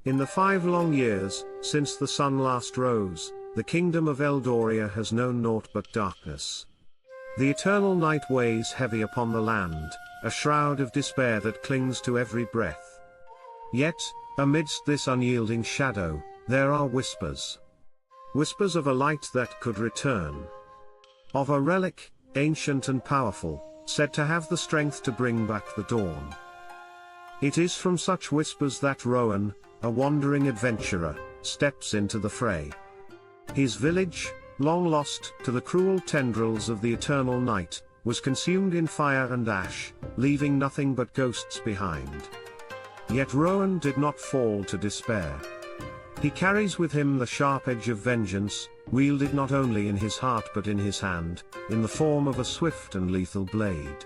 In the 5 long years, since the sun last rose, the kingdom of Eldoria has known naught but darkness. The eternal night weighs heavy upon the land, a shroud of despair that clings to every breath. Yet, amidst this unyielding shadow, there are whispers. Whispers of a light that could return. Of a relic, ancient and powerful, said to have the strength to bring back the dawn. It is from such whispers that Rowan, a wandering adventurer, steps into the fray. His village, long lost to the cruel tendrils of the eternal night, was consumed in fire and ash, leaving nothing but ghosts behind. Yet Rowan did not fall to despair. He carries with him the sharp edge of vengeance, wielded not only in his heart but in his hand, in the form of a swift and lethal blade.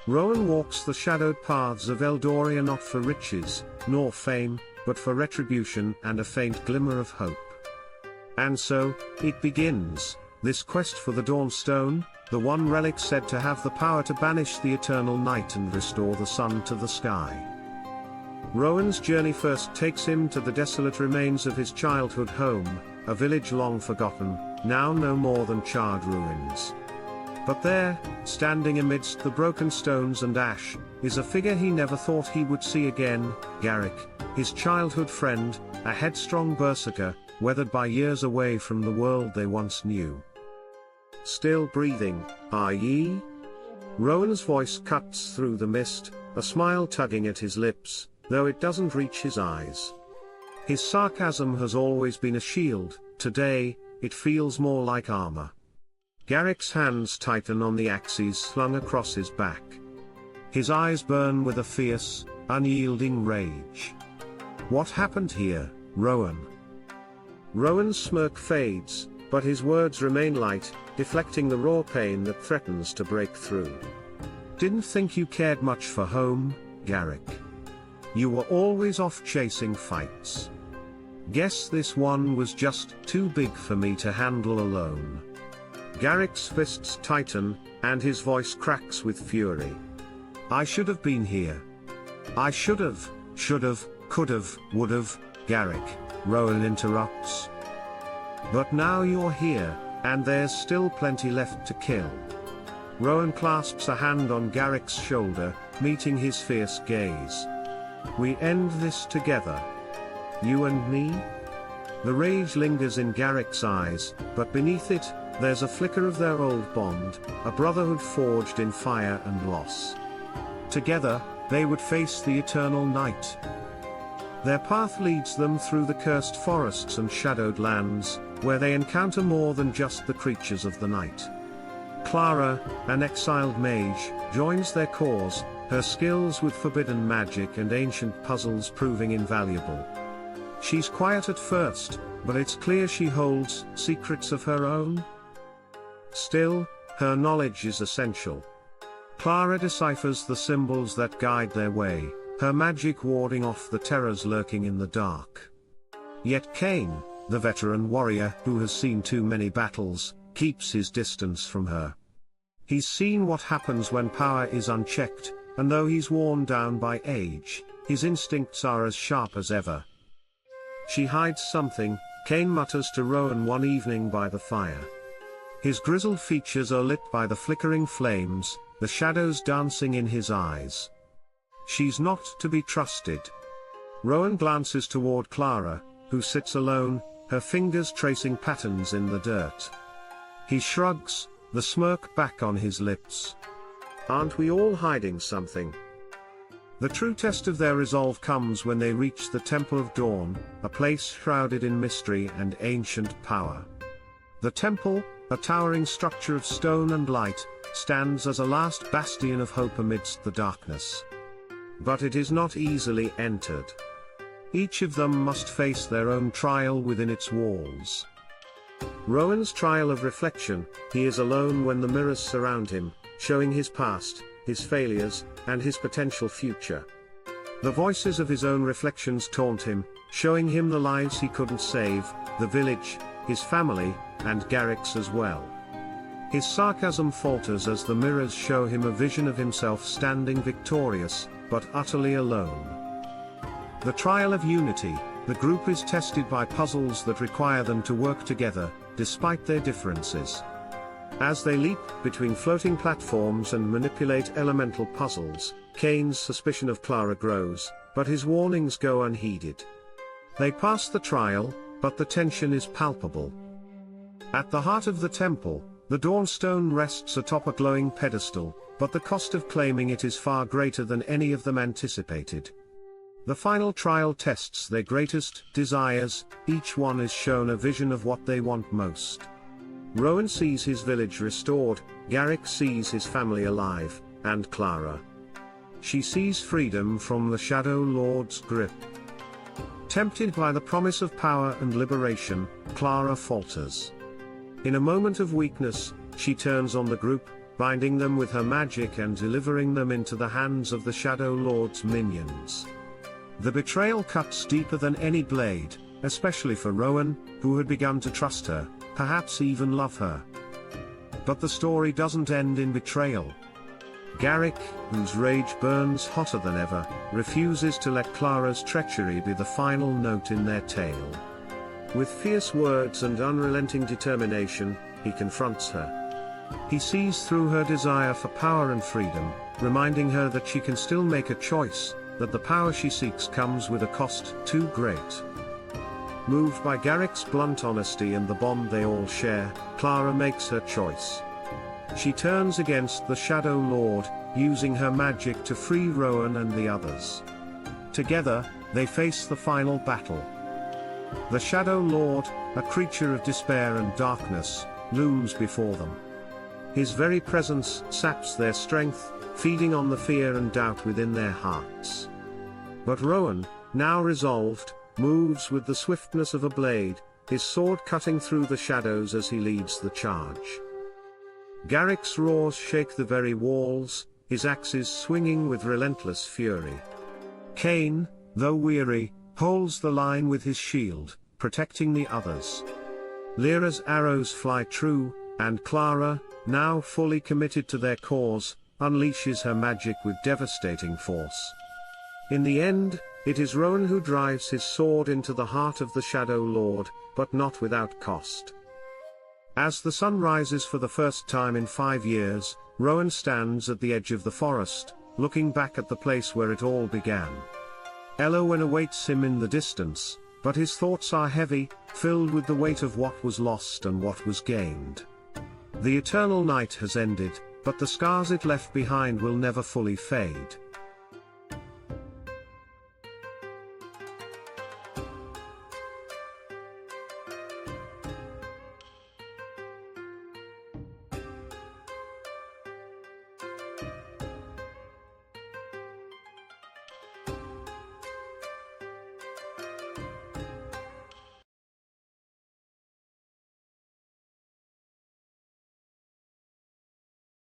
Rowan walks the shadowed paths of Eldoria not for riches, nor fame, but for retribution and a faint glimmer of hope. And so, it begins, this quest for the Dawnstone, the one relic said to have the power to banish the eternal night and restore the sun to the sky. Rowan's journey first takes him to the desolate remains of his childhood home, a village long forgotten, now no more than charred ruins. But there, standing amidst the broken stones and ash, is a figure he never thought he would see again, Garrick, his childhood friend, a headstrong berserker, weathered by years away from the world they once knew. Still breathing, are ye? Rowan's voice cuts through the mist, a smile tugging at his lips, though it doesn't reach his eyes. His sarcasm has always been a shield, today, it feels more like armor. Garrick's hands tighten on the axes slung across his back. His eyes burn with a fierce, unyielding rage. What happened here, Rowan? Rowan's smirk fades, but his words remain light, deflecting the raw pain that threatens to break through. Didn't think you cared much for home, Garrick. You were always off chasing fights. Guess this one was just too big for me to handle alone. Garrick's fists tighten, and his voice cracks with fury. I should have been here. I should've, could've, would've, Garrick, Rowan interrupts. But now you're here, and there's still plenty left to kill. Rowan clasps a hand on Garrick's shoulder, meeting his fierce gaze. We end this together. You and me? The rage lingers in Garrick's eyes, but beneath it, there's a flicker of their old bond, a brotherhood forged in fire and loss. Together, they would face the eternal night. Their path leads them through the cursed forests and shadowed lands, where they encounter more than just the creatures of the night. Clara, an exiled mage, joins their cause, her skills with forbidden magic and ancient puzzles proving invaluable. She's quiet at first, but it's clear she holds secrets of her own. Still, her knowledge is essential. Clara deciphers the symbols that guide their way, her magic warding off the terrors lurking in the dark. Yet Kain, the veteran warrior who has seen too many battles, keeps his distance from her. He's seen what happens when power is unchecked, and though he's worn down by age, his instincts are as sharp as ever. She hides something, Kain mutters to Rowan one evening by the fire. His grizzled features are lit by the flickering flames, the shadows dancing in his eyes. She's not to be trusted. Rowan glances toward Clara, who sits alone, her fingers tracing patterns in the dirt. He shrugs, the smirk back on his lips. Aren't we all hiding something? The true test of their resolve comes when they reach the Temple of Dawn, a place shrouded in mystery and ancient power. The temple, a towering structure of stone and light, stands as a last bastion of hope amidst the darkness. But it is not easily entered. Each of them must face their own trial within its walls. Rowan's trial of reflection, he is alone when the mirrors surround him, showing his past, his failures, and his potential future. The voices of his own reflections taunt him, showing him the lives he couldn't save, the village, his family, and Garrick's as well. His sarcasm falters as the mirrors show him a vision of himself standing victorious, but utterly alone. The trial of unity, the group is tested by puzzles that require them to work together, despite their differences. As they leap between floating platforms and manipulate elemental puzzles, Kain's suspicion of Clara grows, but his warnings go unheeded. They pass the trial, but the tension is palpable. At the heart of the temple, the Dawnstone rests atop a glowing pedestal, but the cost of claiming it is far greater than any of them anticipated. The final trial tests their greatest desires, each one is shown a vision of what they want most. Rowan sees his village restored, Garrick sees his family alive, and Clara. She sees freedom from the Shadow Lord's grip. Tempted by the promise of power and liberation, Clara falters. In a moment of weakness, she turns on the group, binding them with her magic and delivering them into the hands of the Shadow Lord's minions. The betrayal cuts deeper than any blade, especially for Rowan, who had begun to trust her, perhaps even love her. But the story doesn't end in betrayal. Garrick, whose rage burns hotter than ever, refuses to let Clara's treachery be the final note in their tale. With fierce words and unrelenting determination, he confronts her. He sees through her desire for power and freedom, reminding her that she can still make a choice, that the power she seeks comes with a cost too great. Moved by Garrick's blunt honesty and the bond they all share, Clara makes her choice. She turns against the Shadow Lord, using her magic to free Rowan and the others. Together, they face the final battle. The Shadow Lord, a creature of despair and darkness, looms before them. His very presence saps their strength, feeding on the fear and doubt within their hearts. But Rowan, now resolved, moves with the swiftness of a blade, his sword cutting through the shadows as he leads the charge. Garrick's roars shake the very walls, his axes swinging with relentless fury. Kain, though weary, holds the line with his shield, protecting the others. Lira's arrows fly true, and Clara, now fully committed to their cause, unleashes her magic with devastating force. In the end, it is Rowan who drives his sword into the heart of the Shadow Lord, but not without cost. As the sun rises for the first time in 5 years, Rowan stands at the edge of the forest, looking back at the place where it all began. Eldoria awaits him in the distance, but his thoughts are heavy, filled with the weight of what was lost and what was gained. The eternal night has ended, but the scars it left behind will never fully fade.